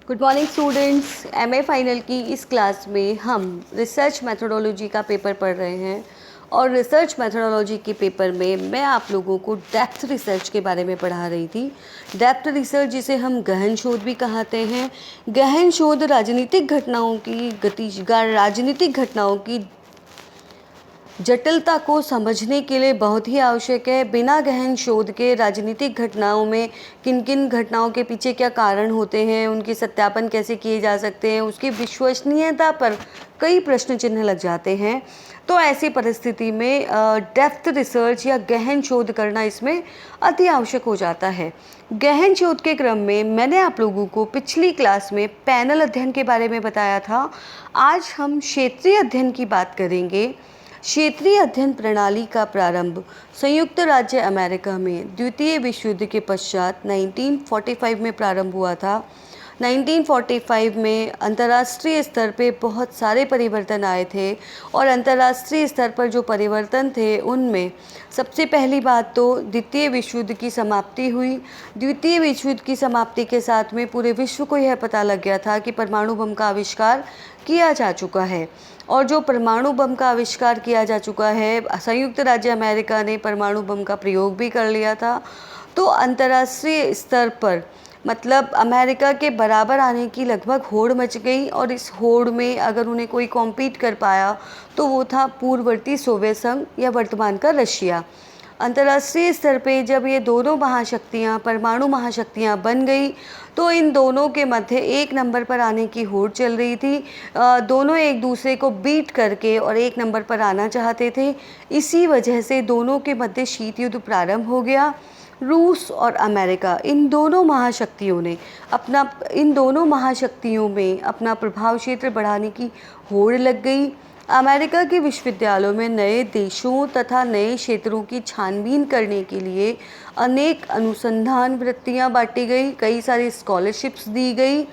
Good morning students. MA final की इस class में हम रिसर्च मेथोडोलॉजी का पेपर पढ़ रहे हैं और रिसर्च मेथोडोलॉजी के पेपर में मैं आप लोगों को डेप्थ रिसर्च के बारे में पढ़ा रही थी। डेप्थ रिसर्च जिसे हम गहन शोध भी कहते हैं। गहन शोध राजनीतिक घटनाओं की जटिलता को समझने के लिए बहुत ही आवश्यक है। बिना गहन शोध के राजनीतिक घटनाओं में किन किन घटनाओं के पीछे क्या कारण होते हैं, उनके सत्यापन कैसे किए जा सकते हैं, उसकी विश्वसनीयता पर कई प्रश्न चिन्ह लग जाते हैं। तो ऐसी परिस्थिति में डेप्थ रिसर्च या गहन शोध करना इसमें अति आवश्यक हो जाता है। गहन शोध के क्रम में मैंने आप लोगों को पिछली क्लास में पैनल अध्ययन के बारे में बताया था। आज हम क्षेत्रीय अध्ययन की बात करेंगे। क्षेत्रीय अध्ययन प्रणाली का प्रारंभ संयुक्त राज्य अमेरिका में द्वितीय विश्व युद्ध के पश्चात 1945 में प्रारंभ हुआ था। 1945 में अंतर्राष्ट्रीय स्तर पे बहुत सारे परिवर्तन आए थे और अंतर्राष्ट्रीय स्तर पर जो परिवर्तन थे उनमें सबसे पहली बात तो द्वितीय विश्व युद्ध की समाप्ति हुई। द्वितीय विश्व युद्ध की समाप्ति के साथ में पूरे विश्व को यह पता लग गया था कि परमाणु बम का आविष्कार किया जा चुका है और जो परमाणु बम का आविष्कार किया जा चुका है, संयुक्त राज्य अमेरिका ने परमाणु बम का प्रयोग भी कर लिया था। तो अंतर्राष्ट्रीय स्तर पर मतलब अमेरिका के बराबर आने की लगभग होड़ मच गई और इस होड़ में अगर उन्हें कोई कॉम्पीट कर पाया तो वो था पूर्ववर्ती सोवियत संघ या वर्तमान का रशिया। अंतर्राष्ट्रीय स्तर पे जब ये दोनों महाशक्तियाँ परमाणु महाशक्तियाँ बन गई तो इन दोनों के मध्य एक नंबर पर आने की होड़ चल रही थी। दोनों एक दूसरे को बीट करके और एक नंबर पर आना चाहते थे। इसी वजह से दोनों के मध्य शीत युद्ध प्रारंभ हो गया। रूस और अमेरिका इन दोनों महाशक्तियों में अपना प्रभाव क्षेत्र बढ़ाने की होड़ लग गई। अमेरिका के विश्वविद्यालयों में नए देशों तथा नए क्षेत्रों की छानबीन करने के लिए अनेक अनुसंधान वृत्तियां बांटी गई, कई सारी स्कॉलरशिप्स दी गई,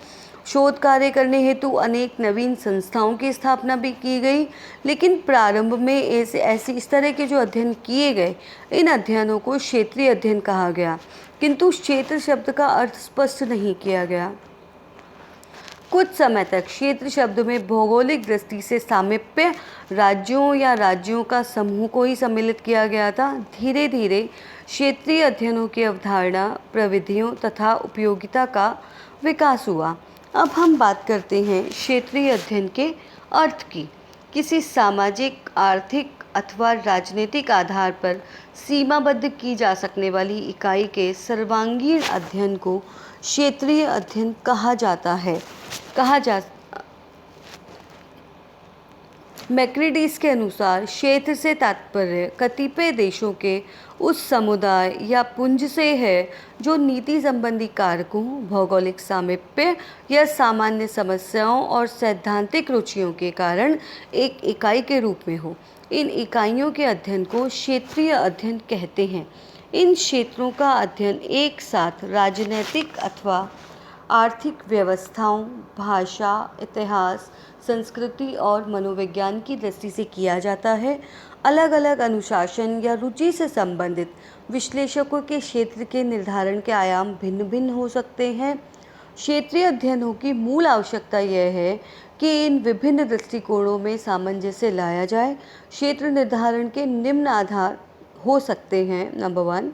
शोध कार्य करने हेतु अनेक नवीन संस्थाओं की स्थापना भी की गई। लेकिन प्रारंभ में इस तरह के जो अध्ययन किए गए, इन अध्ययनों को क्षेत्रीय अध्ययन कहा गया, किंतु क्षेत्र शब्द का अर्थ स्पष्ट नहीं किया गया। कुछ समय तक क्षेत्र शब्द में भौगोलिक दृष्टि से सामीप्य राज्यों या राज्यों का समूह को ही सम्मिलित किया गया था। धीरे धीरे क्षेत्रीय अध्ययनों की अवधारणा, प्रविधियों तथा उपयोगिता का विकास हुआ। अब हम बात करते हैं क्षेत्रीय अध्ययन के अर्थ की। किसी सामाजिक, आर्थिक अथवा राजनीतिक आधार पर सीमाबद्ध की जा सकने वाली इकाई के सर्वांगीण अध्ययन को क्षेत्रीय अध्ययन कहा जाता है। मैक्रिडीज के अनुसार क्षेत्र से तात्पर्य कतिपय देशों के उस समुदाय या पुंज से है जो नीति संबंधी कारकों, भौगोलिक सामीप्य या सामान्य समस्याओं और सैद्धांतिक रुचियों के कारण एक इकाई के रूप में हो। इन इकाइयों के अध्ययन को क्षेत्रीय अध्ययन कहते हैं। इन क्षेत्रों का अध्ययन एक साथ राजनैतिक अथवा आर्थिक व्यवस्थाओं, भाषा, इतिहास, संस्कृति और मनोविज्ञान की दृष्टि से किया जाता है। अलग अलग अनुशासन या रुचि से संबंधित विश्लेषकों के क्षेत्र के निर्धारण के आयाम भिन्न भिन्न हो सकते हैं। क्षेत्रीय अध्ययनों की मूल आवश्यकता यह है कि इन विभिन्न दृष्टिकोणों में सामंजस्य लाया जाए। क्षेत्र निर्धारण के निम्न आधार हो सकते हैं। नंबर 1,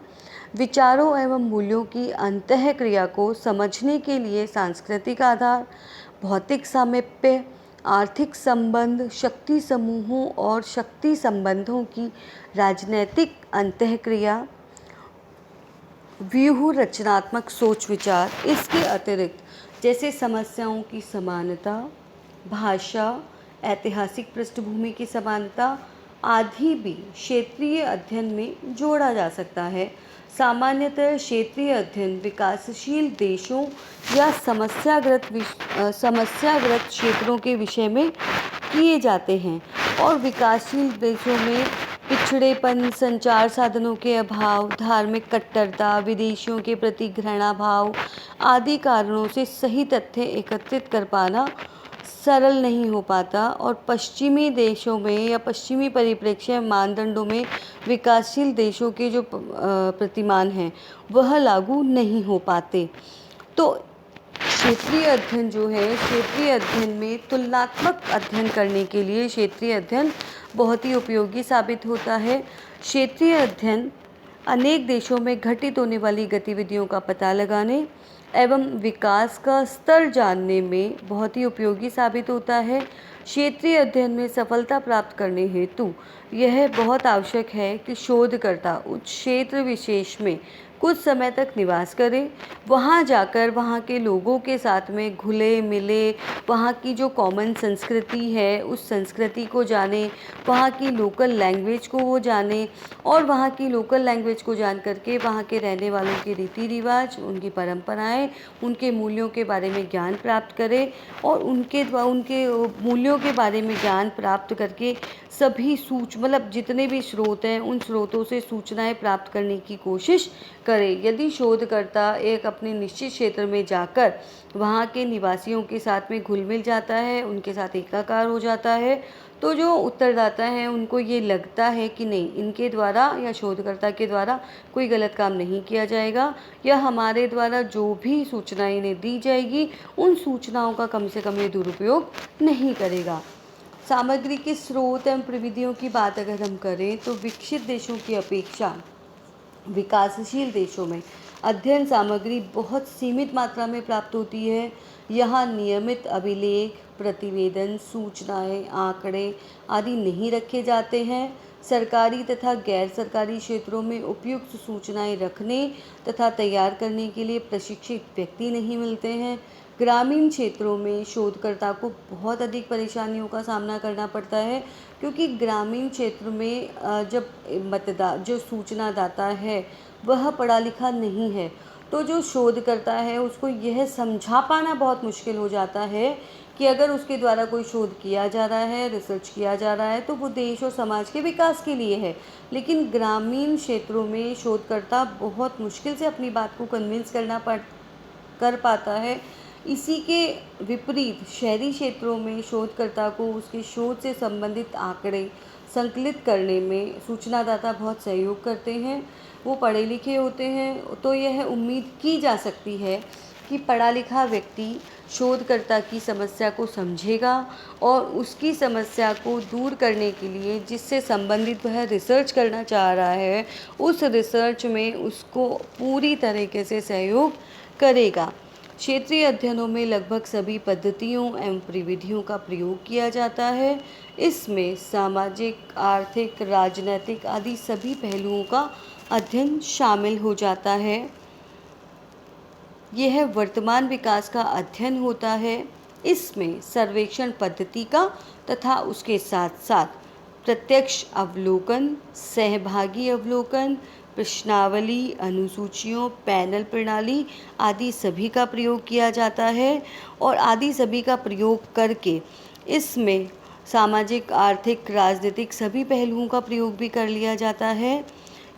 विचारों एवं मूल्यों की अंतःक्रिया को समझने के लिए सांस्कृतिक आधार, भौतिक सामीप्य, आर्थिक संबंध, शक्ति समूहों और शक्ति संबंधों की राजनैतिक अंतःक्रिया, व्यूह रचनात्मक सोच विचार। इसके अतिरिक्त जैसे समस्याओं की समानता, भाषा, ऐतिहासिक पृष्ठभूमि की समानता आदि भी क्षेत्रीय अध्ययन में जोड़ा जा सकता है। सामान्यतः क्षेत्रीय अध्ययन विकासशील देशों या समस्याग्रस्त क्षेत्रों के विषय में किए जाते हैं और विकासशील देशों में पिछड़ेपन, संचार साधनों के अभाव, धार्मिक कट्टरता, विदेशियों के प्रति घृणा भाव आदि कारणों से सही तथ्य एकत्रित कर पाना सरल नहीं हो पाता और पश्चिमी देशों में या पश्चिमी परिप्रेक्ष्य मानदंडों में विकासशील देशों के जो प्रतिमान हैं वह लागू नहीं हो पाते। तो क्षेत्रीय अध्ययन जो है, क्षेत्रीय अध्ययन में तुलनात्मक अध्ययन करने के लिए क्षेत्रीय अध्ययन बहुत ही उपयोगी साबित होता है। क्षेत्रीय अध्ययन अनेक देशों में घटित होने वाली गतिविधियों का पता लगाने एवं विकास का स्तर जानने में बहुत ही उपयोगी साबित होता है। क्षेत्रीय अध्ययन में सफलता प्राप्त करने हेतु यह बहुत आवश्यक है कि शोधकर्ता उस क्षेत्र विशेष में कुछ समय तक निवास करें, वहाँ जाकर वहाँ के लोगों के साथ में घुले मिले, वहाँ की जो कॉमन संस्कृति है उस संस्कृति को जाने, वहाँ की लोकल लैंग्वेज को वो जाने और वहाँ की लोकल लैंग्वेज को जान करके वहाँ के रहने वालों के रीति रिवाज, उनकी परंपराएं, उनके मूल्यों के बारे में ज्ञान प्राप्त करें और उनके मूल्यों के बारे में ज्ञान प्राप्त करके सभी मतलब जितने भी स्रोत हैं उन स्रोतों से सूचनाएं प्राप्त करने की कोशिश करें। यदि शोधकर्ता एक अपने निश्चित क्षेत्र में जाकर वहाँ के निवासियों के साथ में घुल मिल जाता है, उनके साथ एकाकार हो जाता है, तो जो उत्तरदाता हैं उनको ये लगता है कि नहीं, इनके द्वारा या शोधकर्ता के द्वारा कोई गलत काम नहीं किया जाएगा या हमारे द्वारा जो भी सूचनाएं इन्हें दी जाएगी उन सूचनाओं का कम से कम ये दुरुपयोग नहीं करेगा। सामग्री के स्रोत एवं प्रविधियों की बात अगर हम करें तो विकसित देशों की अपेक्षा विकासशील देशों में अध्ययन सामग्री बहुत सीमित मात्रा में प्राप्त होती है। यहाँ नियमित अभिलेख, प्रतिवेदन, सूचनाएं, आंकड़े आदि नहीं रखे जाते हैं। सरकारी तथा गैर सरकारी क्षेत्रों में उपयुक्त सूचनाएं रखने तथा तैयार करने के लिए प्रशिक्षित व्यक्ति नहीं मिलते हैं। ग्रामीण क्षेत्रों में शोधकर्ता को बहुत अधिक परेशानियों का सामना करना पड़ता है, क्योंकि ग्रामीण क्षेत्र में जब जो सूचनादाता है वह पढ़ा लिखा नहीं है, तो जो शोधकर्ता है उसको यह समझा पाना बहुत मुश्किल हो जाता है कि अगर उसके द्वारा कोई शोध किया जा रहा है, रिसर्च किया जा रहा है, तो वो देश और समाज के विकास के लिए है। लेकिन ग्रामीण क्षेत्रों में शोधकर्ता बहुत मुश्किल से अपनी बात को कन्विंस कर पाता है। इसी के विपरीत शहरी क्षेत्रों में शोधकर्ता को उसके शोध से संबंधित आंकड़े संकलित करने में सूचनादाता बहुत सहयोग करते हैं। वो पढ़े लिखे होते हैं, तो यह उम्मीद की जा सकती है कि पढ़ा लिखा व्यक्ति शोधकर्ता की समस्या को समझेगा और उसकी समस्या को दूर करने के लिए जिससे संबंधित वह रिसर्च करना चाह रहा है उस रिसर्च में उसको पूरी तरीके से सहयोग करेगा। क्षेत्रीय अध्ययनों में लगभग सभी पद्धतियों एवं प्रविधियों का प्रयोग किया जाता है। इसमें सामाजिक, आर्थिक, राजनैतिक आदि सभी पहलुओं का अध्ययन शामिल हो जाता है। यह वर्तमान विकास का अध्ययन होता है। इसमें सर्वेक्षण पद्धति का तथा उसके साथ साथ प्रत्यक्ष अवलोकन, सहभागी अवलोकन, प्रश्नावली, अनुसूचियों, पैनल प्रणाली आदि सभी का प्रयोग किया जाता है और आदि सभी का प्रयोग करके इसमें सामाजिक, आर्थिक, राजनीतिक सभी पहलुओं का प्रयोग भी कर लिया जाता है।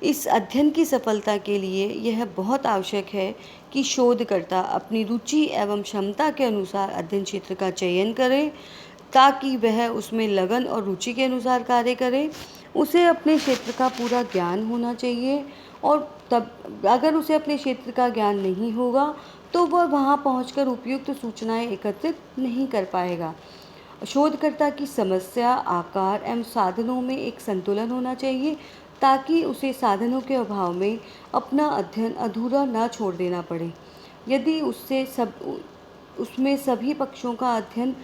इस अध्ययन की सफलता के लिए यह बहुत आवश्यक है कि शोधकर्ता अपनी रुचि एवं क्षमता के अनुसार अध्ययन क्षेत्र का चयन करे, ताकि वह उसमें लगन और रुचि के अनुसार कार्य करे। उसे अपने क्षेत्र का पूरा ज्ञान होना चाहिए और तब अगर उसे अपने क्षेत्र का ज्ञान नहीं होगा तो वह वहाँ पहुंचकर उपयुक्त सूचनाएं एकत्रित नहीं कर पाएगा। शोधकर्ता की समस्या, आकार एवं साधनों में एक संतुलन होना चाहिए, ताकि उसे साधनों के अभाव में अपना अध्ययन अधूरा ना छोड़ देना पड़े। यदि उसमें सभी पक्षों का अध्ययन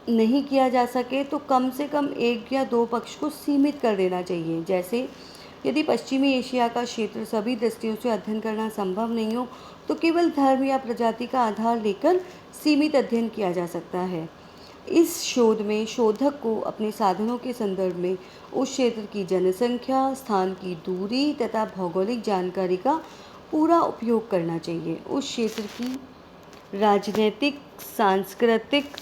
नहीं किया जा सके तो कम से कम 1 या 2 पक्ष को सीमित कर देना चाहिए। जैसे यदि पश्चिमी एशिया का क्षेत्र सभी दृष्टियों से अध्ययन करना संभव नहीं हो तो केवल धर्म या प्रजाति का आधार लेकर सीमित अध्ययन किया जा सकता है। इस शोध में शोधक को अपने साधनों के संदर्भ में उस क्षेत्र की जनसंख्या, स्थान की दूरी तथा भौगोलिक जानकारी का पूरा उपयोग करना चाहिए। उस क्षेत्र की राजनीतिक, सांस्कृतिक,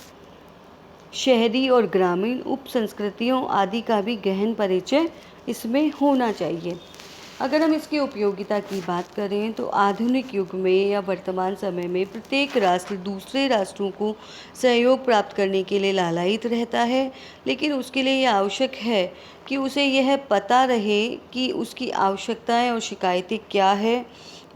शहरी और ग्रामीण उप संस्कृतियों आदि का भी गहन परिचय इसमें होना चाहिए। अगर हम इसकी उपयोगिता की बात करें तो आधुनिक युग में या वर्तमान समय में प्रत्येक राष्ट्र दूसरे राष्ट्रों को सहयोग प्राप्त करने के लिए लालायित रहता है, लेकिन उसके लिए यह आवश्यक है कि उसे यह पता रहे कि उसकी आवश्यकताएं और शिकायतें क्या है,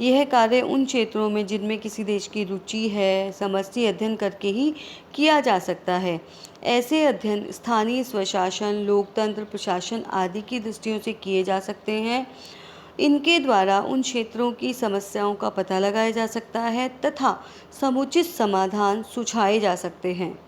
यह कार्य उन क्षेत्रों में जिनमें किसी देश की रुचि है, समष्टि अध्ययन करके ही किया जा सकता है। ऐसे अध्ययन स्थानीय स्वशासन, लोकतंत्र, प्रशासन आदि की दृष्टियों से किए जा सकते हैं। इनके द्वारा उन क्षेत्रों की समस्याओं का पता लगाया जा सकता है तथा समुचित समाधान सुझाए जा सकते हैं।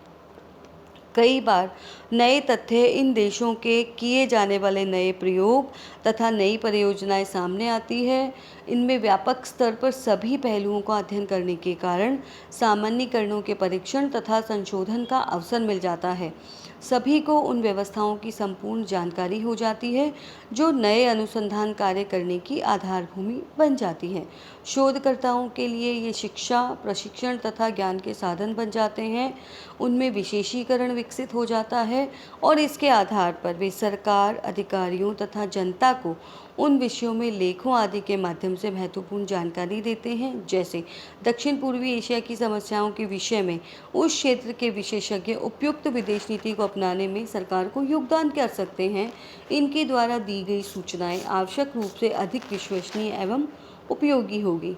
कई बार नए तथ्य इन देशों के किए जाने वाले नए प्रयोग तथा नई परियोजनाएं सामने आती है। इनमें व्यापक स्तर पर सभी पहलुओं का अध्ययन करने के कारण सामान्यीकरणों के परीक्षण तथा संशोधन का अवसर मिल जाता है। सभी को उन व्यवस्थाओं की संपूर्ण जानकारी हो जाती है जो नए अनुसंधान कार्य करने की आधारभूमि बन जाती है। शोधकर्ताओं के लिए ये शिक्षा, प्रशिक्षण तथा ज्ञान के साधन बन जाते हैं। उनमें विशेषीकरण विकसित हो जाता है और इसके आधार पर वे सरकार, अधिकारियों तथा जनता को उन विषयों में लेखों आदि के माध्यम से महत्वपूर्ण जानकारी देते हैं। जैसे दक्षिण पूर्वी एशिया की समस्याओं के विषय में उस क्षेत्र के विशेषज्ञ उपयुक्त विदेश नीति को अपनाने में सरकार को योगदान कर सकते हैं। इनके द्वारा दी गई सूचनाएं आवश्यक रूप से अधिक विश्वसनीय एवं उपयोगी होगी।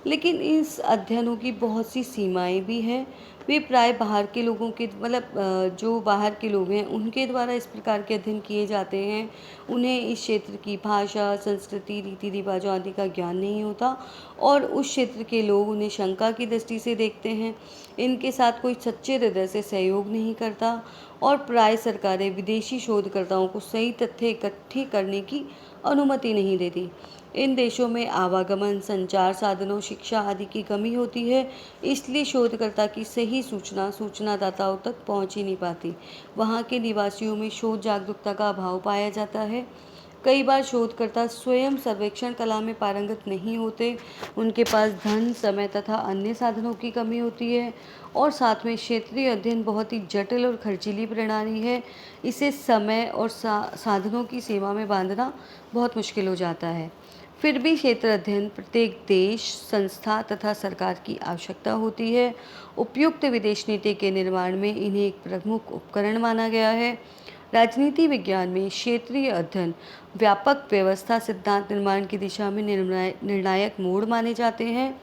लेकिन इस अध्ययनों की बहुत सी सीमाएं भी हैं। वे प्राय बाहर के लोगों के जो बाहर के लोग हैं उनके द्वारा इस प्रकार के अध्ययन किए जाते हैं। उन्हें इस क्षेत्र की भाषा, संस्कृति, रीति रिवाजों आदि का ज्ञान नहीं होता और उस क्षेत्र के लोग उन्हें शंका की दृष्टि से देखते हैं। इनके साथ कोई सच्चे हृदय से सहयोग नहीं करता और प्राय सरकारें विदेशी शोधकर्ताओं को सही तथ्य इकट्ठे करने की अनुमति नहीं देती। इन देशों में आवागमन, संचार साधनों, शिक्षा आदि की कमी होती है, इसलिए शोधकर्ता की सही सूचना सूचनादाताओं तक पहुंच ही नहीं पाती। वहां के निवासियों में शोध जागरूकता का अभाव पाया जाता है। कई बार शोधकर्ता स्वयं सर्वेक्षण कला में पारंगत नहीं होते, उनके पास धन, समय तथा अन्य साधनों की कमी होती है और साथ में क्षेत्रीय अध्ययन बहुत ही जटिल और खर्चीली प्रणाली है। इसे समय और साधनों की सीमा में बांधना बहुत मुश्किल हो जाता है। फिर भी क्षेत्र अध्ययन प्रत्येक देश, संस्था तथा सरकार की आवश्यकता होती है। उपयुक्त विदेश नीति के निर्माण में इन्हें एक प्रमुख उपकरण माना गया है। राजनीति विज्ञान में क्षेत्रीय अध्ययन व्यापक व्यवस्था सिद्धांत निर्माण की दिशा में निर्णायक मोड़ माने जाते हैं।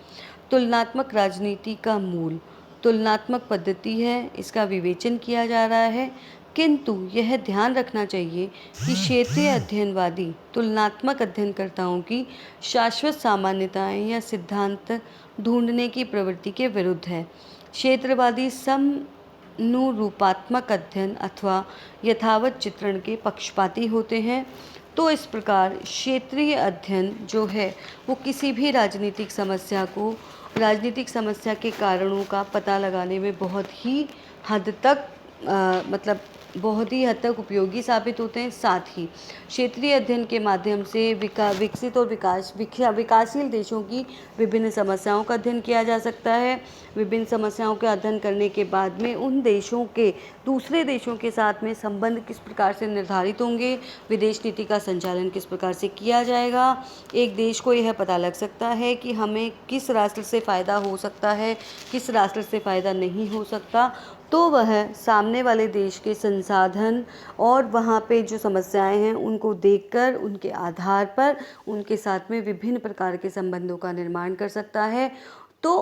तुलनात्मक राजनीति का मूल तुलनात्मक पद्धति है, इसका विवेचन किया जा रहा है, किंतु यह ध्यान रखना चाहिए कि क्षेत्रीय अध्ययनवादी तुलनात्मक अध्ययनकर्ताओं की शाश्वत सामान्यताएं या सिद्धांत ढूंढने की प्रवृत्ति के विरुद्ध है। क्षेत्रवादी समनुरूपात्मक अध्ययन अथवा यथावत चित्रण के पक्षपाती होते हैं। तो इस प्रकार क्षेत्रीय अध्ययन जो है वो किसी भी राजनीतिक समस्या के कारणों का पता लगाने में बहुत ही हद तक उपयोगी साबित होते हैं। साथ ही क्षेत्रीय अध्ययन के माध्यम से विकसित और विकासशील देशों की विभिन्न समस्याओं का अध्ययन किया जा सकता है। विभिन्न समस्याओं का अध्ययन करने के बाद में उन देशों के दूसरे देशों के साथ में संबंध किस प्रकार से निर्धारित होंगे, विदेश नीति का संचालन किस प्रकार से किया जाएगा। एक देश को यह पता लग सकता है कि हमें किस राष्ट्र से फ़ायदा हो सकता है, किस राष्ट्र से फ़ायदा नहीं हो सकता। तो वह सामने वाले देश के संसाधन और वहाँ पे जो समस्याएं हैं उनको देखकर उनके आधार पर उनके साथ में विभिन्न प्रकार के संबंधों का निर्माण कर सकता है। तो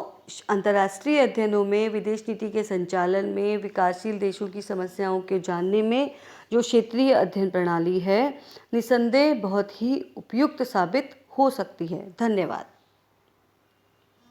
अंतर्राष्ट्रीय अध्ययनों में, विदेश नीति के संचालन में, विकासशील देशों की समस्याओं के जानने में जो क्षेत्रीय अध्ययन प्रणाली है, निसंदेह बहुत ही उपयुक्त साबित हो सकती है। धन्यवाद।